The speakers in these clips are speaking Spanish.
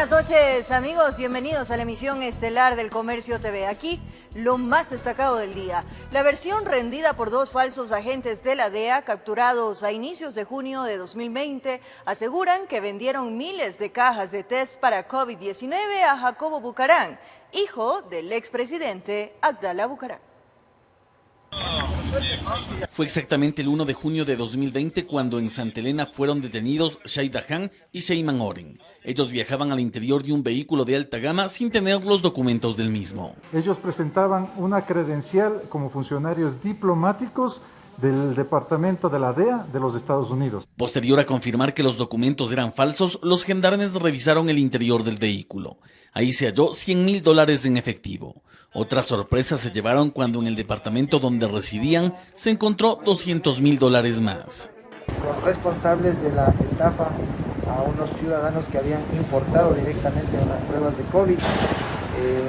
Buenas noches, amigos, bienvenidos a la emisión estelar del Comercio TV. Aquí lo más destacado del día. La versión rendida por dos falsos agentes de la DEA capturados a inicios de junio de 2020 aseguran que vendieron miles de cajas de test para COVID-19 a Jacobo Bucaram, hijo del expresidente Abdalá Bucaram. Fue exactamente el 1 de junio de 2020 cuando en Santa Elena fueron detenidos Shahid Dahan y Sheyman Oren. Ellos viajaban al interior de un vehículo de alta gama sin tener los documentos del mismo. Ellos presentaban una credencial como funcionarios diplomáticos del departamento de la DEA de los Estados Unidos. Posterior a confirmar que los documentos eran falsos, los gendarmes revisaron el interior del vehículo. Ahí se halló $100.000 en efectivo. Otra sorpresa se llevaron cuando en el departamento donde residían se encontró $200.000 más. Los responsables de la estafa a unos ciudadanos que habían importado directamente unas pruebas de COVID,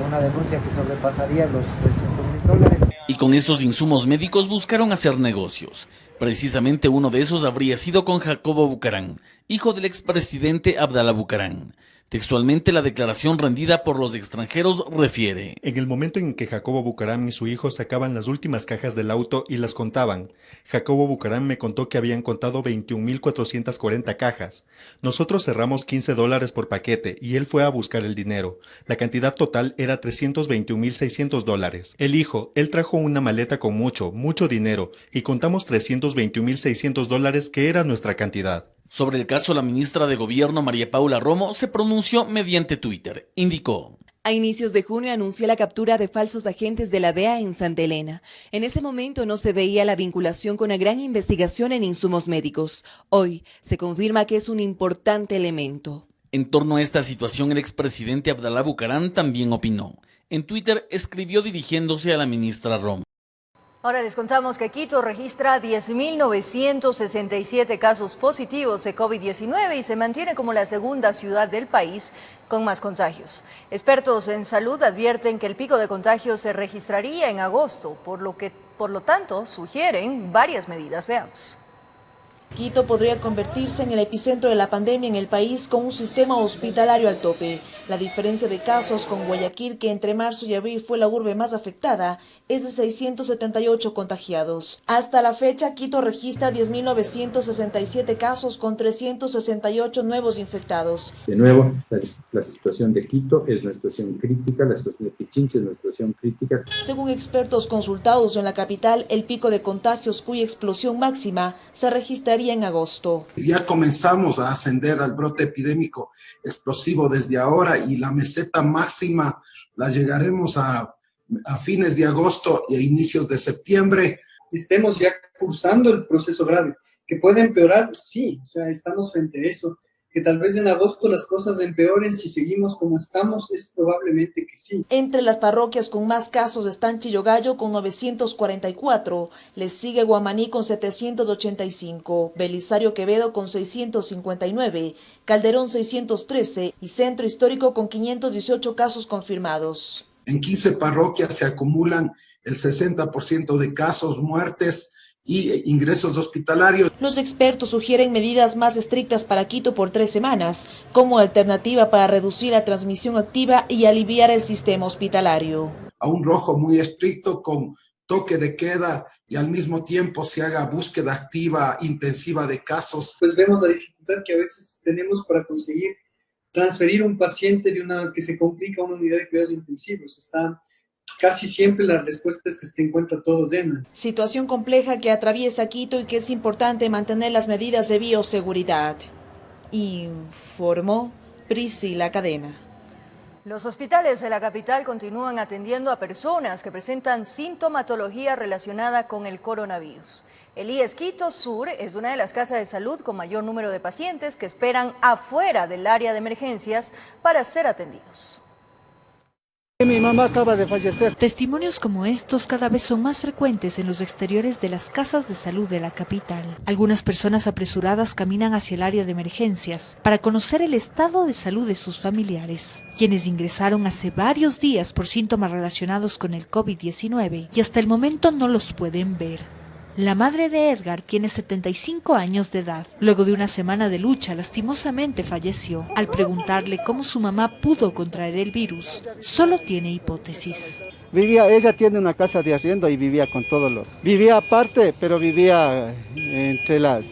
una denuncia que sobrepasaría los $300.000. Y con estos insumos médicos buscaron hacer negocios. Precisamente uno de esos habría sido con Jacobo Bucaram, hijo del expresidente Abdalá Bucaram. Textualmente, la declaración rendida por los extranjeros refiere: en el momento en que Jacobo Bucaram y su hijo sacaban las últimas cajas del auto y las contaban, Jacobo Bucaram me contó que habían contado 21.440 cajas. Nosotros cerramos $15 por paquete y él fue a buscar el dinero. La cantidad total era $321.600. El hijo, él trajo una maleta con mucho dinero y contamos $321.600 que era nuestra cantidad. Sobre el caso, la ministra de Gobierno, María Paula Romo, se pronunció mediante Twitter. Indicó: a inicios de junio anunció la captura de falsos agentes de la DEA en Santa Elena. En ese momento no se veía la vinculación con la gran investigación en insumos médicos. Hoy se confirma que es un importante elemento. En torno a esta situación, el expresidente Abdalá Bucaram también opinó. En Twitter escribió dirigiéndose a la ministra Romo: ahora les contamos que Quito registra 10.967 casos positivos de COVID-19 y se mantiene como la segunda ciudad del país con más contagios. Expertos en salud advierten que el pico de contagios se registraría en agosto, por lo tanto sugieren varias medidas. Veamos. Quito podría convertirse en el epicentro de la pandemia en el país con un sistema hospitalario al tope. La diferencia de casos con Guayaquil, que entre marzo y abril fue la urbe más afectada, es de 678 contagiados. Hasta la fecha, Quito registra 10.967 casos con 368 nuevos infectados. De nuevo, la situación de Quito es una situación crítica, la situación de Pichincha es una situación crítica. Según expertos consultados en la capital, el pico de contagios cuya explosión máxima se registraría en agosto. Ya comenzamos a ascender al brote epidémico explosivo desde ahora y la meseta máxima la llegaremos a fines de agosto y a inicios de septiembre. Estemos ya cursando el proceso grave, que puede empeorar, sí, o sea, estamos frente a eso. Que tal vez en agosto las cosas empeoren si seguimos como estamos, es probablemente que sí. Entre las parroquias con más casos están Chillogallo con 944, les sigue Guamaní con 785, Belisario Quevedo con 659, Calderón 613 y Centro Histórico con 518 casos confirmados. En 15 parroquias se acumulan el 60% de casos, muertes y ingresos hospitalarios. Los expertos sugieren medidas más estrictas para Quito por 3 semanas, como alternativa para reducir la transmisión activa y aliviar el sistema hospitalario. A un rojo muy estricto con toque de queda y al mismo tiempo se haga búsqueda activa intensiva de casos. Pues vemos la dificultad que a veces tenemos para conseguir transferir un paciente que se complica a una unidad de cuidados intensivos. Casi siempre la respuesta es que se encuentra todo lleno. Situación compleja que atraviesa Quito y que es importante mantener las medidas de bioseguridad. Informó Priscila Cadena. Los hospitales de la capital continúan atendiendo a personas que presentan sintomatología relacionada con el coronavirus. El IES Quito Sur es una de las casas de salud con mayor número de pacientes que esperan afuera del área de emergencias para ser atendidos. Mi mamá acaba de fallecer. Testimonios como estos cada vez son más frecuentes en los exteriores de las casas de salud de la capital. Algunas personas apresuradas caminan hacia el área de emergencias para conocer el estado de salud de sus familiares, quienes ingresaron hace varios días por síntomas relacionados con el COVID-19 y hasta el momento no los pueden ver. La madre de Edgar tiene 75 años de edad. Luego de una semana de lucha, lastimosamente falleció. Al preguntarle cómo su mamá pudo contraer el virus, solo tiene hipótesis. Ella tiene una casa de arriendo y vivía con todos los... Vivía aparte, pero vivía entre la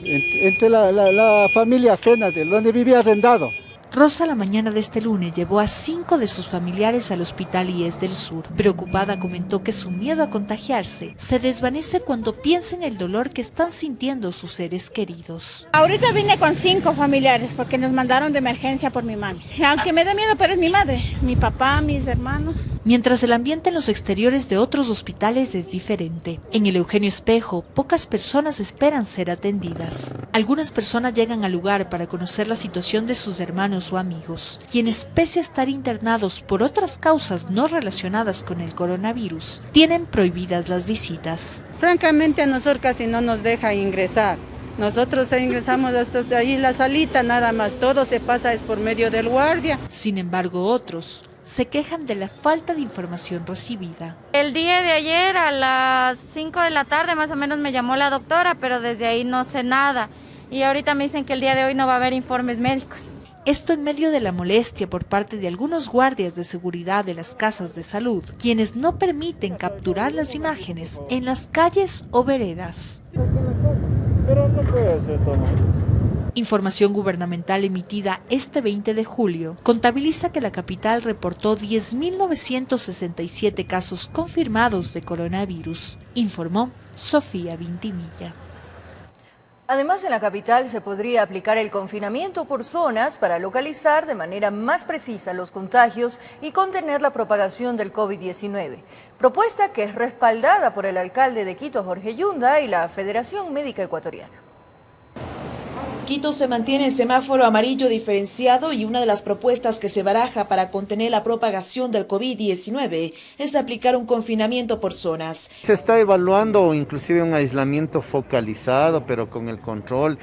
familia ajena, de donde vivía arrendado. Rosa la mañana de este lunes llevó a 5 de sus familiares al hospital IES del Sur. Preocupada comentó que su miedo a contagiarse se desvanece cuando piensa en el dolor que están sintiendo sus seres queridos. Ahorita vine con 5 familiares porque nos mandaron de emergencia por mi mami. Aunque me da miedo, pero es mi madre, mi papá, mis hermanos. Mientras el ambiente en los exteriores de otros hospitales es diferente. En el Eugenio Espejo, pocas personas esperan ser atendidas. Algunas personas llegan al lugar para conocer la situación de sus hermanos o amigos, quienes pese a estar internados por otras causas no relacionadas con el coronavirus, tienen prohibidas las visitas. Francamente a nosotros casi no nos deja ingresar. Nosotros ingresamos hasta ahí la salita nada más, todo se pasa es por medio del guardia. Sin embargo, otros se quejan de la falta de información recibida. El día de ayer a las 5 de la tarde más o menos me llamó la doctora, pero desde ahí no sé nada. Y ahorita me dicen que el día de hoy no va a haber informes médicos. Esto en medio de la molestia por parte de algunos guardias de seguridad de las casas de salud, quienes no permiten capturar las imágenes en las calles o veredas. Pero no puede ser todo. Información gubernamental emitida este 20 de julio contabiliza que la capital reportó 10.967 casos confirmados de coronavirus, informó Sofía Vintimilla. Además, en la capital se podría aplicar el confinamiento por zonas para localizar de manera más precisa los contagios y contener la propagación del COVID-19. Propuesta que es respaldada por el alcalde de Quito, Jorge Yunda, y la Federación Médica Ecuatoriana. Quito se mantiene en semáforo amarillo diferenciado y una de las propuestas que se baraja para contener la propagación del COVID-19 es aplicar un confinamiento por zonas. Se está evaluando inclusive un aislamiento focalizado, pero con el control,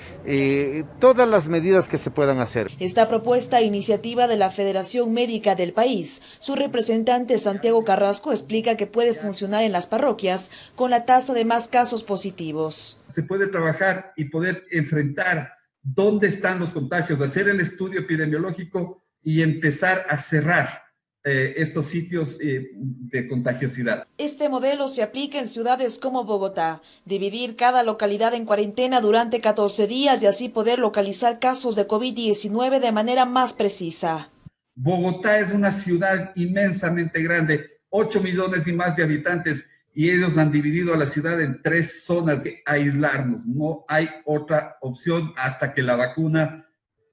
todas las medidas que se puedan hacer. Esta propuesta iniciativa de la Federación Médica del país, su representante Santiago Carrasco explica que puede funcionar en las parroquias con la tasa de más casos positivos. Se puede trabajar y poder enfrentar dónde están los contagios, hacer el estudio epidemiológico y empezar a cerrar estos sitios de contagiosidad. Este modelo se aplica en ciudades como Bogotá, dividir cada localidad en cuarentena durante 14 días y así poder localizar casos de COVID-19 de manera más precisa. Bogotá es una ciudad inmensamente grande, 8 millones y más de habitantes, y ellos han dividido a la ciudad en 3 zonas de aislarnos. No hay otra opción hasta que la vacuna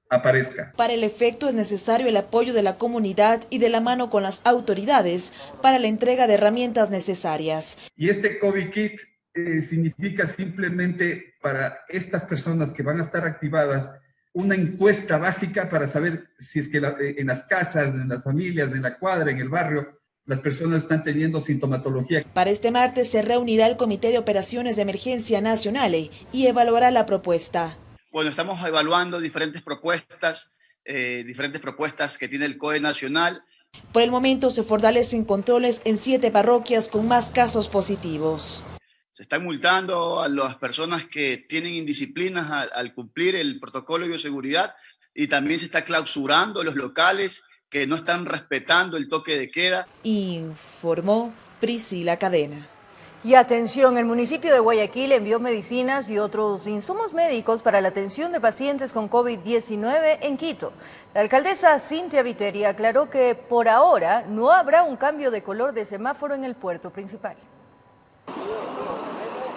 aparezca. Para el efecto es necesario el apoyo de la comunidad y de la mano con las autoridades para la entrega de herramientas necesarias. Y este COVID Kit significa simplemente para estas personas que van a estar activadas una encuesta básica para saber si es que en las casas, en las familias, en la cuadra, en el barrio, las personas están teniendo sintomatología. Para este martes se reunirá el Comité de Operaciones de Emergencia Nacional y evaluará la propuesta. Bueno, estamos evaluando diferentes propuestas que tiene el COE nacional. Por el momento se fortalecen controles en 7 parroquias con más casos positivos. Se están multando a las personas que tienen indisciplinas al cumplir el protocolo de bioseguridad y también se está clausurando los locales que no están respetando el toque de queda. Informó Priscila Cadena. Y atención, el municipio de Guayaquil envió medicinas y otros insumos médicos para la atención de pacientes con COVID-19 en Quito. La alcaldesa Cintia Viteri aclaró que por ahora no habrá un cambio de color de semáforo en el puerto principal.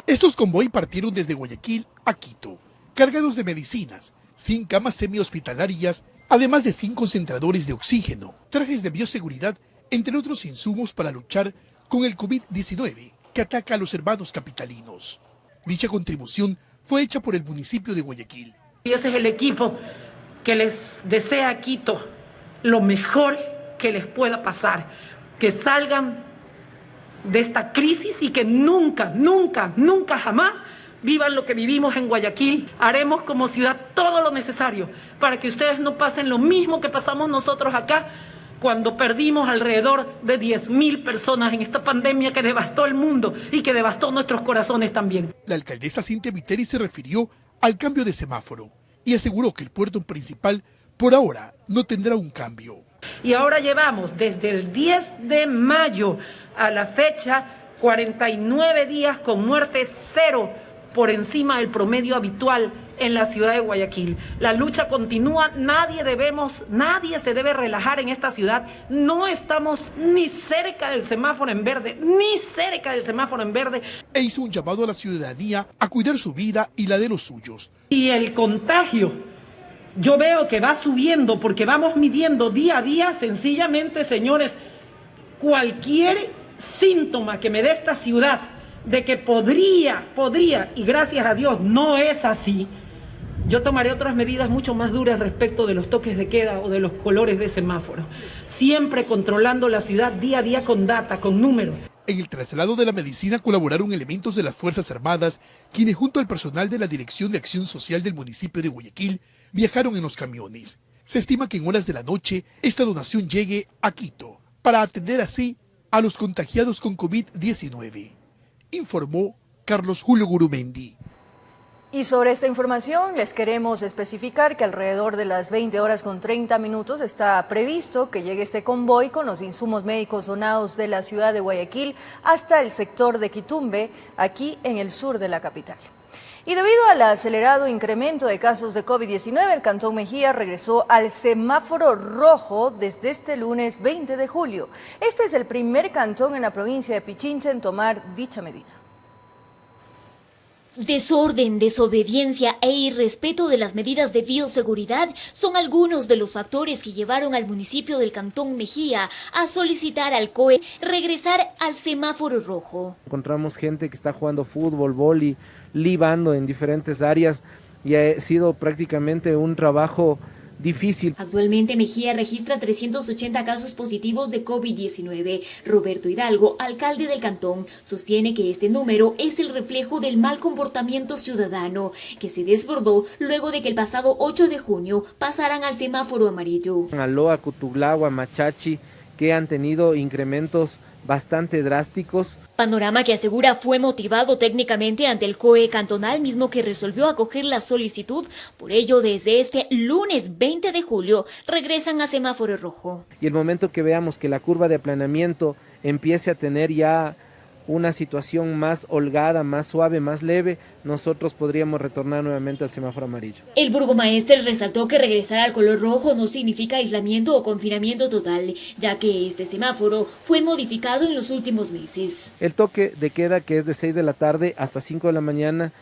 Estos convoy partieron desde Guayaquil a Quito, cargados de medicinas, 100 camas semi-hospitalarias, además de 100 concentradores de oxígeno, trajes de bioseguridad, entre otros insumos para luchar con el COVID-19 que ataca a los hermanos capitalinos. Dicha contribución fue hecha por el municipio de Guayaquil. Y ese es el equipo que les desea a Quito lo mejor que les pueda pasar, que salgan de esta crisis y que nunca, nunca, nunca jamás vivan lo que vivimos en Guayaquil. Haremos como ciudad todo lo necesario para que ustedes no pasen lo mismo que pasamos nosotros acá cuando perdimos alrededor de 10.000 personas en esta pandemia que devastó el mundo y que devastó nuestros corazones también. La alcaldesa Cintia Viteri se refirió al cambio de semáforo y aseguró que el puerto principal por ahora no tendrá un cambio. Y ahora llevamos desde el 10 de mayo a la fecha 49 días con muerte cero por encima del promedio habitual en la ciudad de Guayaquil. La lucha continúa, nadie se debe relajar en esta ciudad. No estamos ni cerca del semáforo en verde, E hizo un llamado a la ciudadanía a cuidar su vida y la de los suyos. Y el contagio, yo veo que va subiendo porque vamos midiendo día a día, sencillamente, señores, cualquier síntoma que me dé esta ciudad de que podría, y gracias a Dios no es así, yo tomaré otras medidas mucho más duras respecto de los toques de queda o de los colores de semáforo. Siempre controlando la ciudad día a día con data, con números. En el traslado de la medicina colaboraron elementos de las Fuerzas Armadas, quienes junto al personal de la Dirección de Acción Social del municipio de Guayaquil viajaron en los camiones. Se estima que en horas de la noche esta donación llegue a Quito, para atender así a los contagiados con COVID-19, informó Carlos Julio Gurumendi. Y sobre esta información les queremos especificar que alrededor de las 20:30 está previsto que llegue este convoy con los insumos médicos donados de la ciudad de Guayaquil hasta el sector de Quitumbe, aquí en el sur de la capital. Y debido al acelerado incremento de casos de COVID-19, el Cantón Mejía regresó al semáforo rojo desde este lunes 20 de julio. Este es el primer cantón en la provincia de Pichincha en tomar dicha medida. Desorden, desobediencia e irrespeto de las medidas de bioseguridad son algunos de los factores que llevaron al municipio del Cantón Mejía a solicitar al COE regresar al semáforo rojo. Encontramos gente que está jugando fútbol, vóley, libando en diferentes áreas y ha sido prácticamente un trabajo difícil. Actualmente Mejía registra 380 casos positivos de COVID-19. Roberto Hidalgo, alcalde del cantón, sostiene que este número es el reflejo del mal comportamiento ciudadano, que se desbordó luego de que el pasado 8 de junio pasaran al semáforo amarillo. Aloa, Cutuglagua, Machachi, que han tenido incrementos bastante drásticos. Panorama que asegura fue motivado técnicamente ante el COE cantonal, mismo que resolvió acoger la solicitud. Por ello, desde este lunes 20 de julio regresan a semáforo rojo. Y el momento que veamos que la curva de aplanamiento empiece a tener ya una situación más holgada, más suave, más leve, nosotros podríamos retornar nuevamente al semáforo amarillo. El burgomaestre resaltó que regresar al color rojo no significa aislamiento o confinamiento total, ya que este semáforo fue modificado en los últimos meses. El toque de queda, que es de 6 de la tarde hasta 5 de la mañana,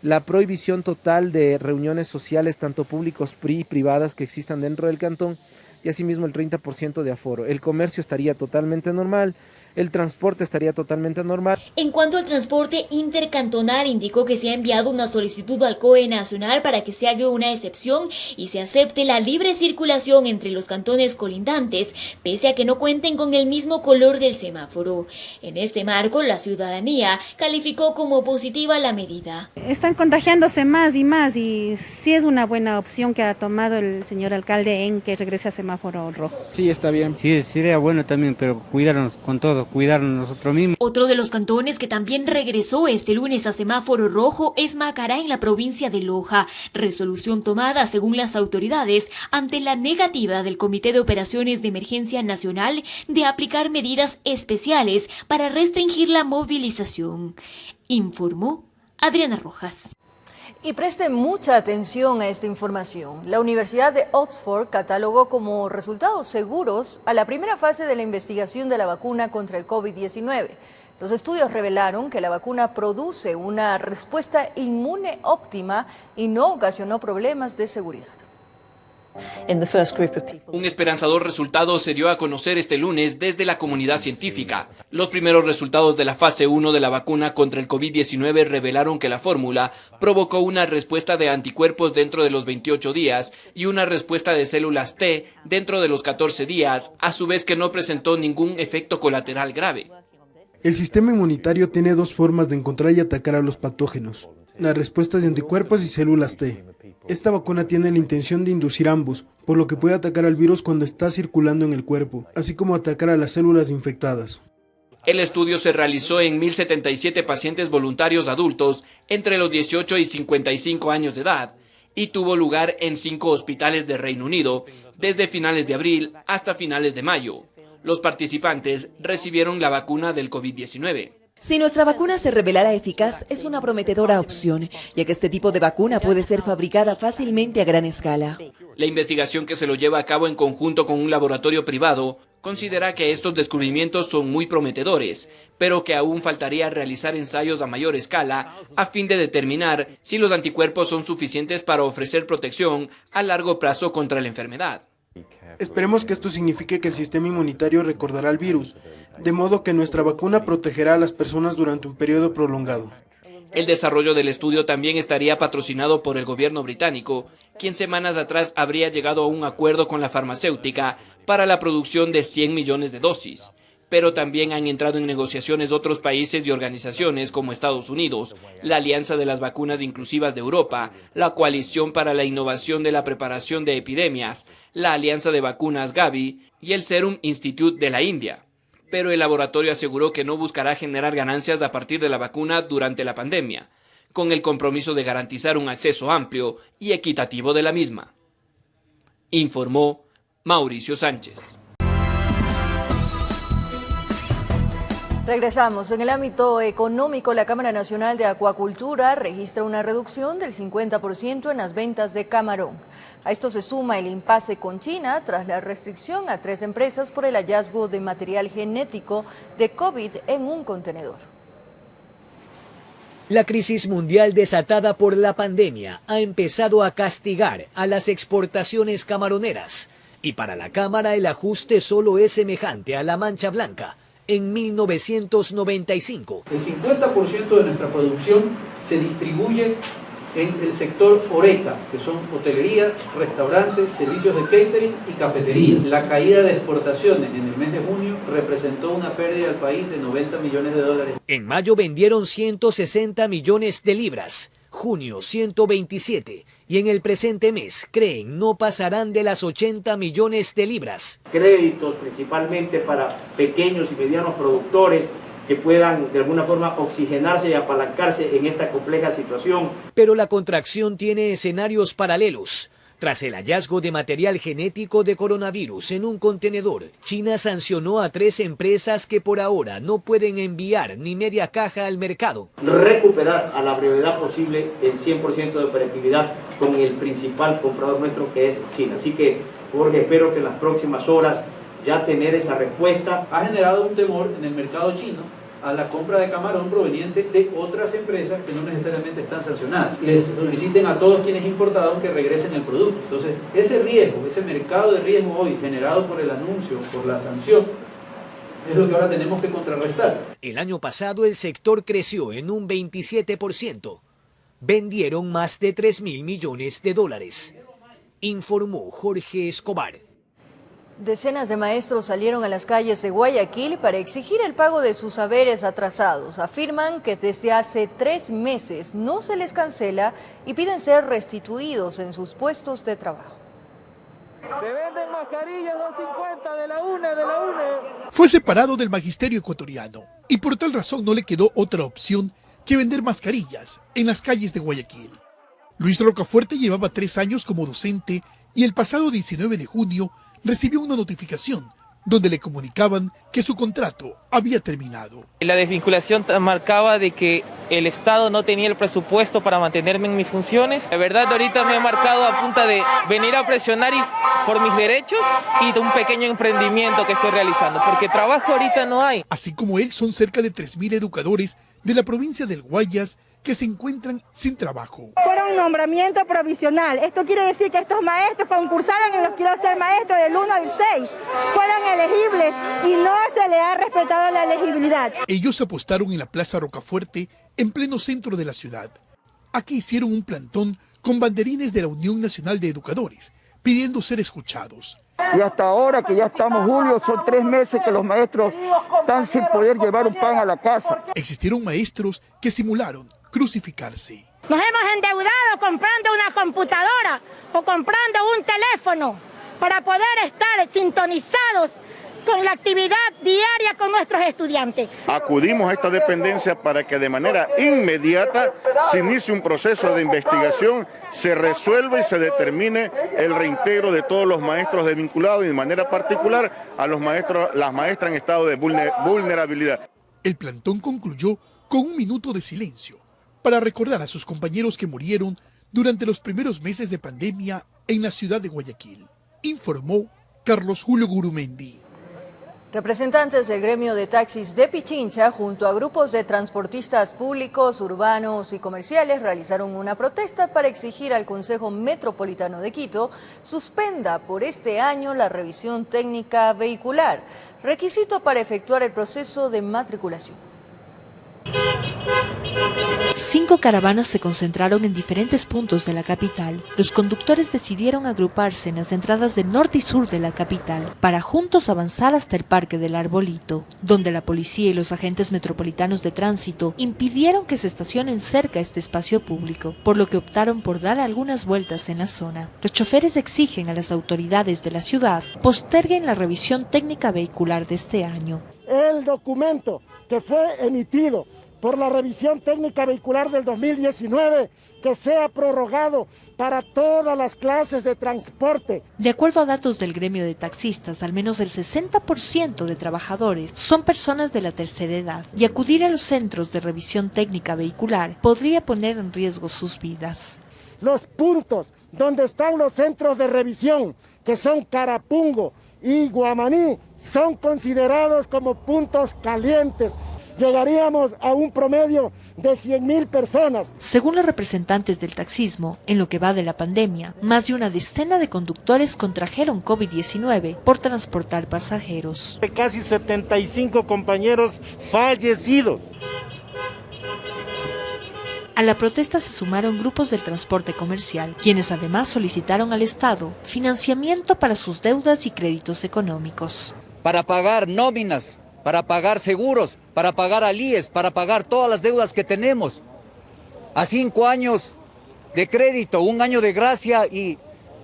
la prohibición total de reuniones sociales, tanto públicos y privadas que existan dentro del cantón, y asimismo el 30% de aforo. El comercio estaría totalmente normal. El transporte estaría totalmente normal. En cuanto al transporte intercantonal, indicó que se ha enviado una solicitud al COE nacional para que se haga una excepción y se acepte la libre circulación entre los cantones colindantes, pese a que no cuenten con el mismo color del semáforo. En este marco, la ciudadanía calificó como positiva la medida. Están contagiándose más y sí es una buena opción que ha tomado el señor alcalde en que regrese a semáforo rojo. Sí, está bien. Sí, sería bueno también, pero cuidarnos con todo. Cuidarnos nosotros mismos. Otro de los cantones que también regresó este lunes a semáforo rojo es Macará, en la provincia de Loja. Resolución tomada según las autoridades ante la negativa del Comité de Operaciones de Emergencia Nacional de aplicar medidas especiales para restringir la movilización. Informó Adriana Rojas. Y presten mucha atención a esta información. La Universidad de Oxford catalogó como resultados seguros a la primera fase de la investigación de la vacuna contra el COVID-19. Los estudios revelaron que la vacuna produce una respuesta inmune óptima y no ocasionó problemas de seguridad. Un esperanzador resultado se dio a conocer este lunes desde la comunidad científica. Los primeros resultados de la fase 1 de la vacuna contra el COVID-19 revelaron que la fórmula provocó una respuesta de anticuerpos dentro de los 28 días y una respuesta de células T dentro de los 14 días, a su vez que no presentó ningún efecto colateral grave. El sistema inmunitario tiene dos formas de encontrar y atacar a los patógenos: las respuestas de anticuerpos y células T. Esta vacuna tiene la intención de inducir ambos, por lo que puede atacar al virus cuando está circulando en el cuerpo, así como atacar a las células infectadas. El estudio se realizó en 1.077 pacientes voluntarios adultos entre los 18 y 55 años de edad y tuvo lugar en 5 hospitales de Reino Unido desde finales de abril hasta finales de mayo. Los participantes recibieron la vacuna del COVID-19. Si nuestra vacuna se revelara eficaz, es una prometedora opción, ya que este tipo de vacuna puede ser fabricada fácilmente a gran escala. La investigación, que se lo lleva a cabo en conjunto con un laboratorio privado, considera que estos descubrimientos son muy prometedores, pero que aún faltaría realizar ensayos a mayor escala a fin de determinar si los anticuerpos son suficientes para ofrecer protección a largo plazo contra la enfermedad. Esperemos que esto signifique que el sistema inmunitario recordará el virus, de modo que nuestra vacuna protegerá a las personas durante un periodo prolongado. El desarrollo del estudio también estaría patrocinado por el gobierno británico, quien semanas atrás habría llegado a un acuerdo con la farmacéutica para la producción de 100 millones de dosis. Pero también han entrado en negociaciones otros países y organizaciones como Estados Unidos, la Alianza de las Vacunas Inclusivas de Europa, la Coalición para la Innovación de la Preparación de Epidemias, la Alianza de Vacunas Gavi y el Serum Institute de la India. Pero el laboratorio aseguró que no buscará generar ganancias a partir de la vacuna durante la pandemia, con el compromiso de garantizar un acceso amplio y equitativo de la misma. Informó Mauricio Sánchez. Regresamos. En el ámbito económico, la Cámara Nacional de Acuacultura registra una reducción del 50% en las ventas de camarón. A esto se suma el impasse con China tras la restricción a 3 empresas por el hallazgo de material genético de COVID en un contenedor. La crisis mundial desatada por la pandemia ha empezado a castigar a las exportaciones camaroneras. Y para la Cámara el ajuste solo es semejante a la mancha blanca en 1995. El 50% de nuestra producción se distribuye en el sector HoReCa, que son hotelerías, restaurantes, servicios de catering y cafeterías. La caída de exportaciones en el mes de junio representó una pérdida al país de 90 millones de dólares. En mayo vendieron 160 millones de libras, junio 127, y en el presente mes creen no pasarán de las 80 millones de libras. Créditos principalmente para pequeños y medianos productores que puedan de alguna forma oxigenarse y apalancarse en esta compleja situación. Pero la contracción tiene escenarios paralelos. Tras el hallazgo de material genético de coronavirus en un contenedor, China sancionó a 3 empresas que por ahora no pueden enviar ni media caja al mercado. Recuperar a la brevedad posible el 100% de operatividad con el principal comprador nuestro, que es China. Así que, Jorge, espero que en las próximas horas ya tener esa respuesta. Ha generado un temor en el mercado chino a la compra de camarón proveniente de otras empresas que no necesariamente están sancionadas. Les soliciten a todos quienes importaron que regresen el producto. Entonces, ese riesgo, ese mercado de riesgo hoy generado por el anuncio, por la sanción, es lo que ahora tenemos que contrarrestar. El año pasado el sector creció en un 27%. Vendieron más de 3.000 millones de dólares. Informó Jorge Escobar. Decenas de maestros salieron a las calles de Guayaquil para exigir el pago de sus haberes atrasados. Afirman que desde hace 3 meses no se les cancela y piden ser restituidos en sus puestos de trabajo. Se venden mascarillas 2.50 de la UNE. Fue separado del magisterio ecuatoriano y por tal razón no le quedó otra opción que vender mascarillas en las calles de Guayaquil. Luis Rocafuerte llevaba 3 años como docente y el pasado 19 de junio recibió una notificación donde le comunicaban que su contrato había terminado. La desvinculación marcaba de que el Estado no tenía el presupuesto para mantenerme en mis funciones. La verdad, ahorita me ha marcado a punta de venir a presionar por mis derechos y de un pequeño emprendimiento que estoy realizando, porque trabajo ahorita no hay. Así como él, son cerca de 3.000 educadores de la provincia del Guayas que se encuentran sin trabajo. Fueron nombramiento provisional. Esto quiere decir que estos maestros concursaron en los quiero ser maestros del 1 al 6. Fueron elegibles y no se le ha respetado la elegibilidad. Ellos apostaron en la Plaza Rocafuerte, en pleno centro de la ciudad. Aquí hicieron un plantón con banderines de la Unión Nacional de Educadores, pidiendo ser escuchados. Y hasta ahora que ya estamos julio, son 3 meses que los maestros están sin poder llevar un pan a la casa. Existieron maestros que simularon crucificarse. Nos hemos endeudado comprando una computadora o comprando un teléfono para poder estar sintonizados con la actividad diaria con nuestros estudiantes. Acudimos a esta dependencia para que de manera inmediata se inicie un proceso de investigación, se resuelva y se determine el reintegro de todos los maestros desvinculados y de manera particular a los maestros, las maestras en estado de vulnerabilidad. El plantón concluyó con un minuto de silencio para recordar a sus compañeros que murieron durante los primeros meses de pandemia en la ciudad de Guayaquil, informó Carlos Julio Gurumendi. Representantes del gremio de taxis de Pichincha, junto a grupos de transportistas públicos, urbanos y comerciales, realizaron una protesta para exigir al Consejo Metropolitano de Quito suspenda por este año la revisión técnica vehicular, requisito para efectuar el proceso de matriculación. 5 caravanas se concentraron en diferentes puntos de la capital. Los conductores decidieron agruparse en las entradas del norte y sur de la capital para juntos avanzar hasta el Parque del Arbolito, donde la policía y los agentes metropolitanos de tránsito impidieron que se estacionen cerca a este espacio público, por lo que optaron por dar algunas vueltas en la zona. Los choferes exigen a las autoridades de la ciudad posterguen la revisión técnica vehicular de este año. El documento que fue emitido por la revisión técnica vehicular del 2019, que sea prorrogado para todas las clases de transporte. De acuerdo a datos del gremio de taxistas, al menos el 60% de trabajadores son personas de la tercera edad y acudir a los centros de revisión técnica vehicular podría poner en riesgo sus vidas. Los puntos donde están los centros de revisión, que son Carapungo y Guamaní, son considerados como puntos calientes. Llegaríamos a un promedio de 100.000 personas. Según los representantes del taxismo, en lo que va de la pandemia, más de una decena de conductores contrajeron COVID-19 por transportar pasajeros. Casi 75 compañeros fallecidos. A la protesta se sumaron grupos del transporte comercial, quienes además solicitaron al Estado financiamiento para sus deudas y créditos económicos. Para pagar nóminas, para pagar seguros, para pagar alíes, para pagar todas las deudas que tenemos. A 5 años de crédito, 1 año de gracia y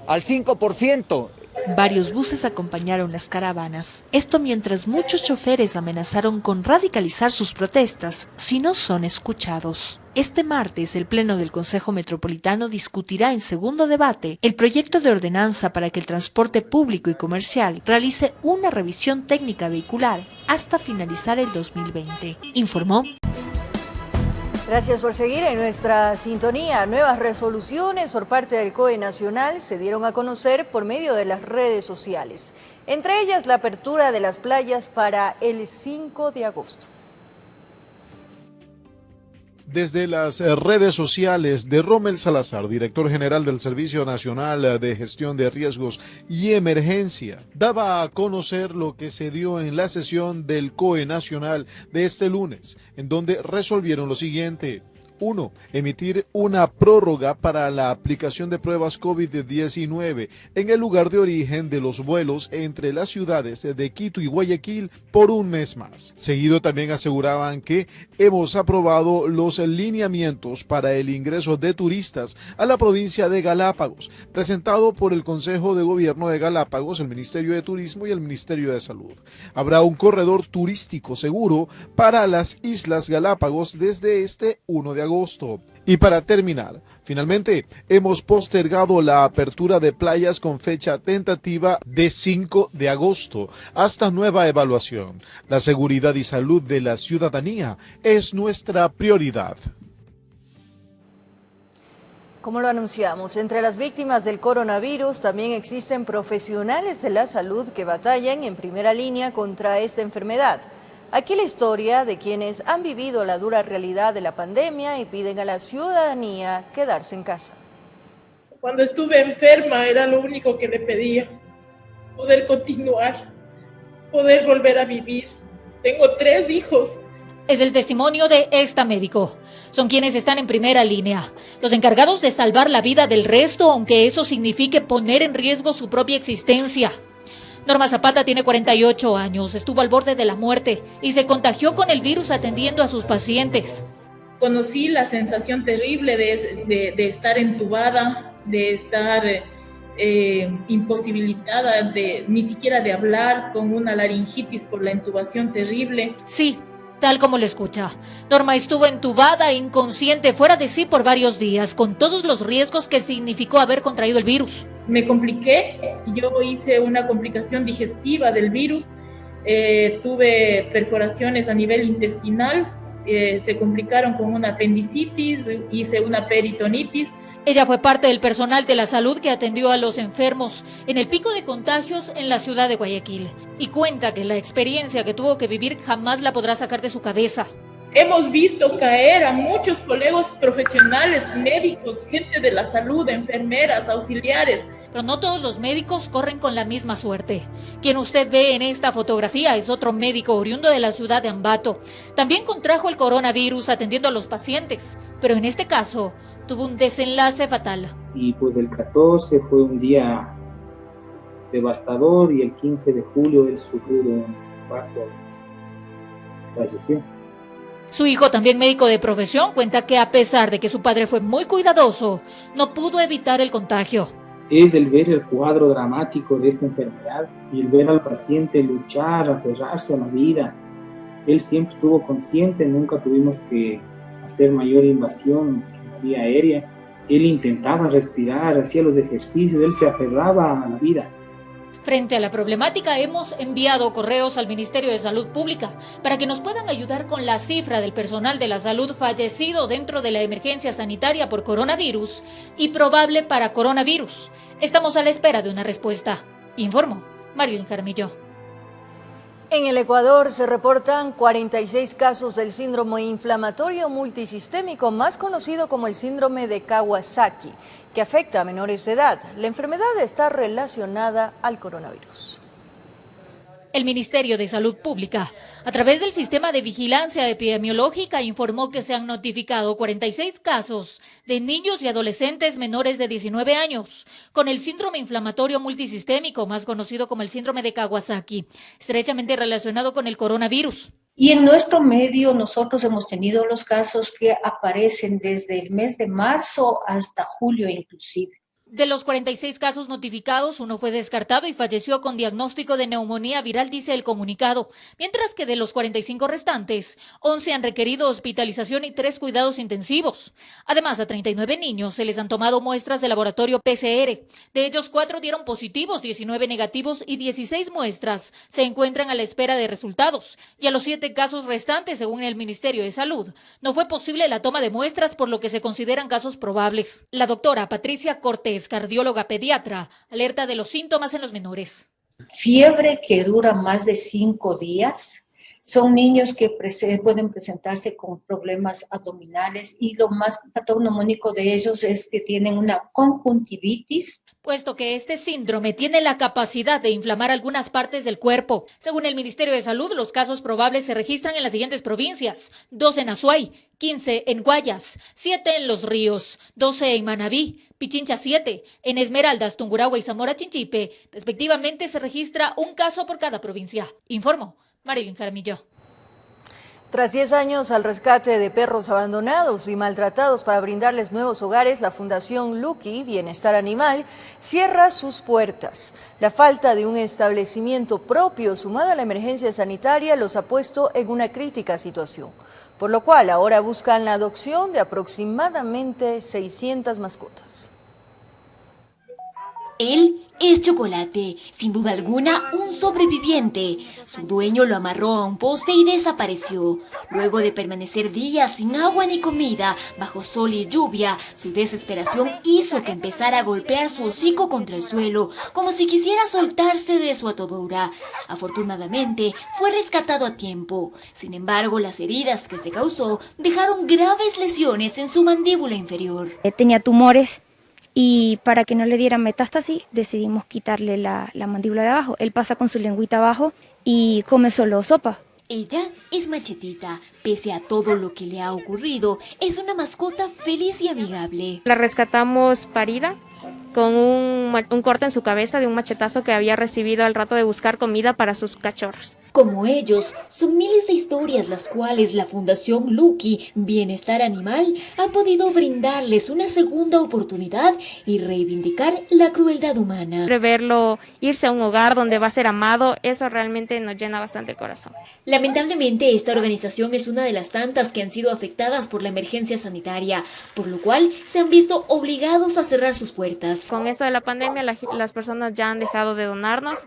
al 5%. Varios buses acompañaron las caravanas. Esto mientras muchos choferes amenazaron con radicalizar sus protestas si no son escuchados. Este martes, el Pleno del Consejo Metropolitano discutirá en segundo debate el proyecto de ordenanza para que el transporte público y comercial realice una revisión técnica vehicular hasta finalizar el 2020, informó. Gracias por seguir en nuestra sintonía. Nuevas resoluciones por parte del COE Nacional se dieron a conocer por medio de las redes sociales. Entre ellas, la apertura de las playas para el 5 de agosto. Desde las redes sociales de Rommel Salazar, director general del Servicio Nacional de Gestión de Riesgos y Emergencia, daba a conocer lo que se dio en la sesión del COE Nacional de este lunes, en donde resolvieron lo siguiente. 1. Emitir una prórroga para la aplicación de pruebas COVID-19 en el lugar de origen de los vuelos entre las ciudades de Quito y Guayaquil por 1 mes más. Seguido también aseguraban que hemos aprobado los lineamientos para el ingreso de turistas a la provincia de Galápagos, presentado por el Consejo de Gobierno de Galápagos, el Ministerio de Turismo y el Ministerio de Salud. Habrá un corredor turístico seguro para las Islas Galápagos desde este 1 de agosto. Y para terminar, finalmente hemos postergado la apertura de playas con fecha tentativa de 5 de agosto hasta nueva evaluación. La seguridad y salud de la ciudadanía es nuestra prioridad. Como lo anunciamos, entre las víctimas del coronavirus también existen profesionales de la salud que batallan en primera línea contra esta enfermedad. Aquí la historia de quienes han vivido la dura realidad de la pandemia y piden a la ciudadanía quedarse en casa. Cuando estuve enferma era lo único que le pedía, poder continuar, poder volver a vivir. Tengo 3 hijos. Es el testimonio de esta médico. Son quienes están en primera línea, los encargados de salvar la vida del resto, aunque eso signifique poner en riesgo su propia existencia. Norma Zapata tiene 48 años, estuvo al borde de la muerte y se contagió con el virus atendiendo a sus pacientes. conocí la sensación terrible de estar entubada, de estar imposibilitada ni siquiera de hablar, con una laringitis por la intubación terrible. Sí, tal como lo escucha. Norma estuvo entubada, inconsciente, fuera de sí por varios días, con todos los riesgos que significó haber contraído el virus. Me compliqué, yo hice una complicación digestiva del virus, tuve perforaciones a nivel intestinal, se complicaron con una apendicitis, hice una peritonitis. Ella fue parte del personal de la salud que atendió a los enfermos en el pico de contagios en la ciudad de Guayaquil y cuenta que la experiencia que tuvo que vivir jamás la podrá sacar de su cabeza. Hemos visto caer a muchos colegas profesionales, médicos, gente de la salud, enfermeras, auxiliares. Pero no todos los médicos corren con la misma suerte. Quien usted ve en esta fotografía es otro médico oriundo de la ciudad de Ambato. También contrajo el coronavirus atendiendo a los pacientes, pero en este caso tuvo un desenlace fatal. Y pues el 14 fue un día devastador y el 15 de julio él sufrió un infarto, falleció. Su hijo, también médico de profesión, cuenta que a pesar de que su padre fue muy cuidadoso, no pudo evitar el contagio. Es el ver el cuadro dramático de esta enfermedad y el ver al paciente luchar, aferrarse a la vida. Él siempre estuvo consciente, nunca tuvimos que hacer mayor invasión en la vía aérea. Él intentaba respirar, hacía los ejercicios, él se aferraba a la vida. Frente a la problemática, hemos enviado correos al Ministerio de Salud Pública para que nos puedan ayudar con la cifra del personal de la salud fallecido dentro de la emergencia sanitaria por coronavirus y probable para coronavirus. Estamos a la espera de una respuesta. Informó Marilyn Jaramillo. En el Ecuador se reportan 46 casos del síndrome inflamatorio multisistémico, más conocido como el síndrome de Kawasaki, que afecta a menores de edad. La enfermedad está relacionada al coronavirus. El Ministerio de Salud Pública, a través del Sistema de Vigilancia Epidemiológica, informó que se han notificado 46 casos de niños y adolescentes menores de 19 años con el síndrome inflamatorio multisistémico, más conocido como el síndrome de Kawasaki, estrechamente relacionado con el coronavirus. Y en nuestro medio nosotros hemos tenido los casos que aparecen desde el mes de marzo hasta julio inclusive. De los 46 casos notificados, uno fue descartado y falleció con diagnóstico de neumonía viral, dice el comunicado, mientras que de los 45 restantes, 11 han requerido hospitalización y 3 cuidados intensivos. Además, a 39 niños se les han tomado muestras de laboratorio PCR. De ellos, 4 dieron positivos, 19 negativos y 16 muestras se encuentran a la espera de resultados. Y a los 7 casos restantes, según el Ministerio de Salud, no fue posible la toma de muestras, por lo que se consideran casos probables. La doctora Patricia Cortés, cardióloga pediatra, alerta de los síntomas en los menores. Fiebre que dura más de 5 días. Son niños que pueden presentarse con problemas abdominales y lo más patognomónico de ellos es que tienen una conjuntivitis. Puesto que este síndrome tiene la capacidad de inflamar algunas partes del cuerpo. Según el Ministerio de Salud, los casos probables se registran en las siguientes provincias: 12 en Azuay, 15 en Guayas, 7 en Los Ríos, 12 en Manabí, Pichincha 7, en Esmeraldas, Tungurahua y Zamora Chinchipe. Respectivamente se registra un caso por cada provincia. Informó Marilyn Jaramillo. Tras 10 años al rescate de perros abandonados y maltratados para brindarles nuevos hogares, la Fundación Lucky Bienestar Animal cierra sus puertas. La falta de un establecimiento propio, sumada a la emergencia sanitaria, los ha puesto en una crítica situación, por lo cual ahora buscan la adopción de aproximadamente 600 mascotas. Él es Chocolate, sin duda alguna un sobreviviente. Su dueño lo amarró a un poste y desapareció. Luego de permanecer días sin agua ni comida, bajo sol y lluvia, su desesperación hizo que empezara a golpear su hocico contra el suelo, como si quisiera soltarse de su atadura. Afortunadamente, fue rescatado a tiempo. Sin embargo, las heridas que se causó dejaron graves lesiones en su mandíbula inferior. Tenía tumores. Y para que no le diera metástasis, decidimos quitarle la mandíbula de abajo. Él pasa con su lengüita abajo y come solo sopa. Ella es Machetita, Pese a todo lo que le ha ocurrido, es una mascota feliz y amigable. La rescatamos parida, con un corte en su cabeza de un machetazo que había recibido al rato de buscar comida para sus cachorros. Como ellos, son miles de historias las cuales la Fundación Lucky Bienestar Animal ha podido brindarles una segunda oportunidad y reivindicar la crueldad humana. Verlo irse a un hogar donde va a ser amado, eso realmente nos llena bastante el corazón. Lamentablemente, esta organización es una de las tantas que han sido afectadas por la emergencia sanitaria, por lo cual se han visto obligados a cerrar sus puertas. Con esto de la pandemia, las personas ya han dejado de donarnos.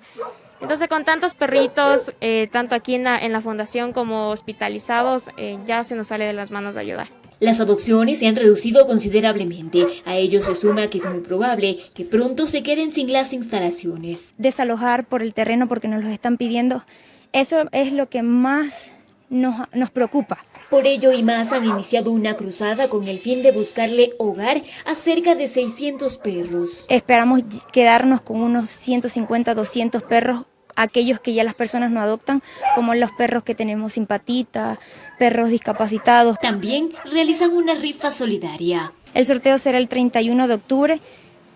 Entonces, con tantos perritos, tanto aquí en la fundación como hospitalizados, ya se nos sale de las manos de ayudar. Las adopciones se han reducido considerablemente. A ello se suma que es muy probable que pronto se queden sin las instalaciones. Desalojar por el terreno porque nos los están pidiendo, eso es lo que más nos preocupa. Por ello, IMAS han iniciado una cruzada con el fin de buscarle hogar a cerca de 600 perros. Esperamos quedarnos con unos 150, 200 perros, aquellos que ya las personas no adoptan, como los perros que tenemos sin patita, perros discapacitados. También realizan una rifa solidaria. El sorteo será el 31 de octubre,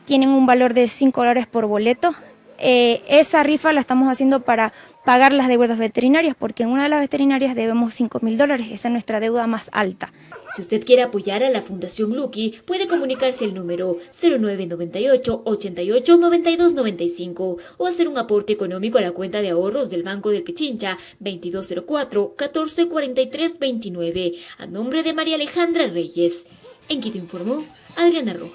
tienen un valor de $5 por boleto. Esa rifa la estamos haciendo para pagar las deudas veterinarias, porque en una de las veterinarias debemos $5.000, esa es nuestra deuda más alta. Si usted quiere apoyar a la Fundación Lucky, puede comunicarse al número 0998 88 92 95 o hacer un aporte económico a la cuenta de ahorros del Banco del Pichincha 2204 14 43 29 a nombre de María Alejandra Reyes. En Quito informó Adriana Rojas.